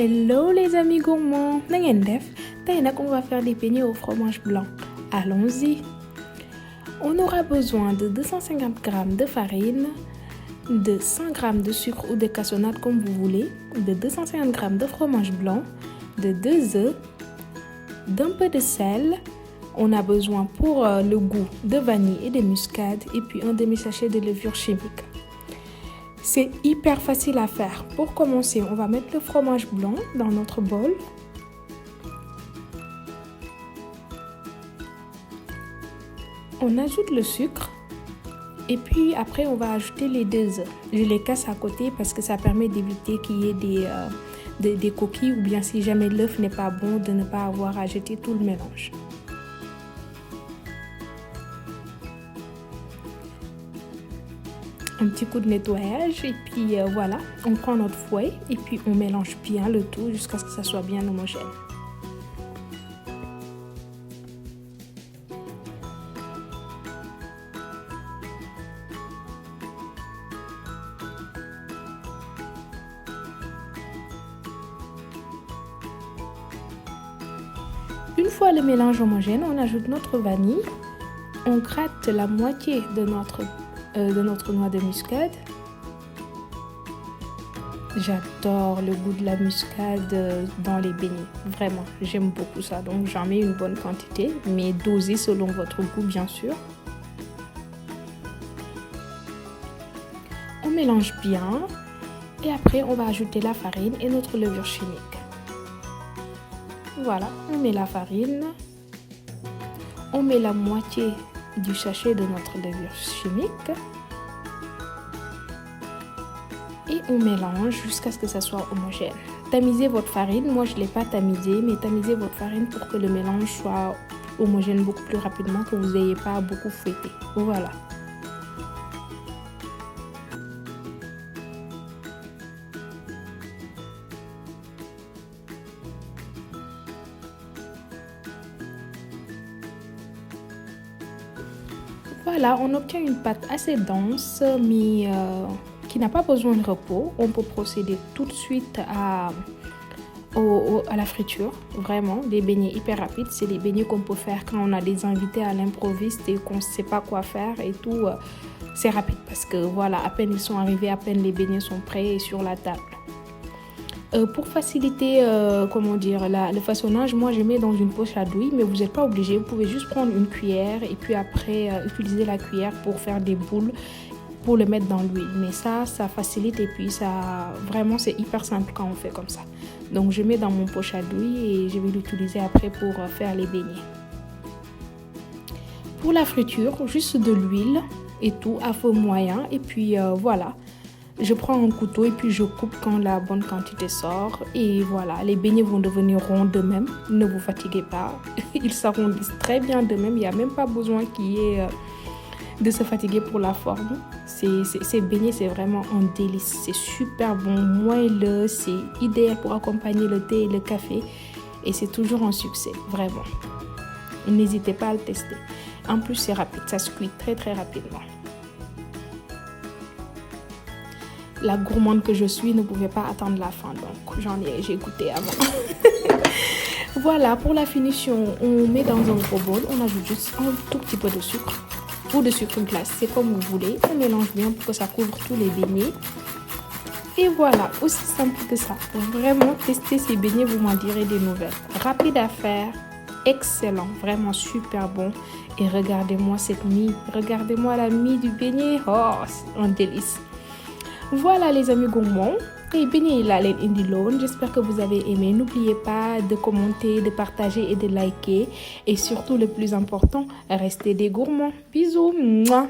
Hello les amis gourmands, na ngeen def? Tey nag on va faire des beignets au fromage blanc. Allons-y. On aura besoin de 250 g de farine, de 100 g de sucre ou de cassonade comme vous voulez, de 250 g de fromage blanc, de 2 œufs, d'un peu de sel. On a besoin pour le goût de vanille et de muscade et puis un demi-sachet de levure chimique. C'est hyper facile à faire. Pour commencer, on va mettre le fromage blanc dans notre bol. On ajoute le sucre et puis après on va ajouter les 2 œufs. Je les casse à côté parce que ça permet d'éviter qu'il y ait des coquilles ou bien si jamais l'œuf n'est pas bon, de ne pas avoir à jeter tout le mélange. Un petit coup de nettoyage et puis voilà, on prend notre fouet et puis on mélange bien le tout jusqu'à ce que ça soit bien homogène. Une fois le mélange homogène, on ajoute notre vanille, on gratte la moitié de notre noix de muscade. J'adore le goût de la muscade dans les beignets, vraiment, j'aime beaucoup ça, donc j'en mets une bonne quantité, mais dosée selon votre goût bien sûr. On mélange bien et après on va ajouter la farine et notre levure chimique. Voilà, on met la farine, on met la moitié du sachet de notre levure chimique et on mélange jusqu'à ce que ça soit homogène. Tamisez votre farine, moi je ne l'ai pas tamisée, mais tamisez votre farine pour que le mélange soit homogène beaucoup plus rapidement, que vous n'ayez pas à beaucoup fouetter. Voilà. Voilà, on obtient une pâte assez dense, mais qui n'a pas besoin de repos. On peut procéder tout de suite à la friture. Vraiment, des beignets hyper rapides. C'est des beignets qu'on peut faire quand on a des invités à l'improviste et qu'on ne sait pas quoi faire et tout. C'est rapide parce que voilà, à peine ils sont arrivés, à peine les beignets sont prêts et sur la table. Pour faciliter le façonnage, moi je mets dans une poche à douille, mais vous n'êtes pas obligé, vous pouvez juste prendre une cuillère et puis après utiliser la cuillère pour faire des boules, pour le mettre dans l'huile. Mais ça facilite et puis ça, vraiment c'est hyper simple quand on fait comme ça. Donc je mets dans mon poche à douille et je vais l'utiliser après pour faire les beignets. Pour la friture, juste de l'huile et tout à feu moyen et puis voilà. Je prends un couteau et puis je coupe quand la bonne quantité sort. Et voilà, les beignets vont devenir ronds d'eux-mêmes. Ne vous fatiguez pas. Ils s'arrondissent très bien d'eux-mêmes. Il n'y a même pas besoin qu'il y ait de se fatiguer pour la forme. Ces beignets, c'est vraiment un délice. C'est super bon, moelleux. C'est idéal pour accompagner le thé et le café. Et c'est toujours un succès, vraiment. N'hésitez pas à le tester. En plus, c'est rapide. Ça se cuit très, très rapidement. La gourmande que je suis ne pouvait pas attendre la fin, donc j'ai goûté avant. Voilà, pour la finition, on met dans un gros bol, on ajoute juste un tout petit peu de sucre ou de sucre glace, c'est comme vous voulez. On mélange bien pour que ça couvre tous les beignets. Et voilà, aussi simple que ça. Vraiment, testez ces beignets, vous m'en direz des nouvelles. Rapide à faire, excellent, vraiment super bon. Et regardez-moi cette mie, regardez-moi la mie du beignet, oh, c'est un délice. Voilà les amis gourmands, et beignets la leen indiloon. J'espère que vous avez aimé. N'oubliez pas de commenter, de partager et de liker. Et surtout le plus important, restez des gourmands. Bisous. Mouah.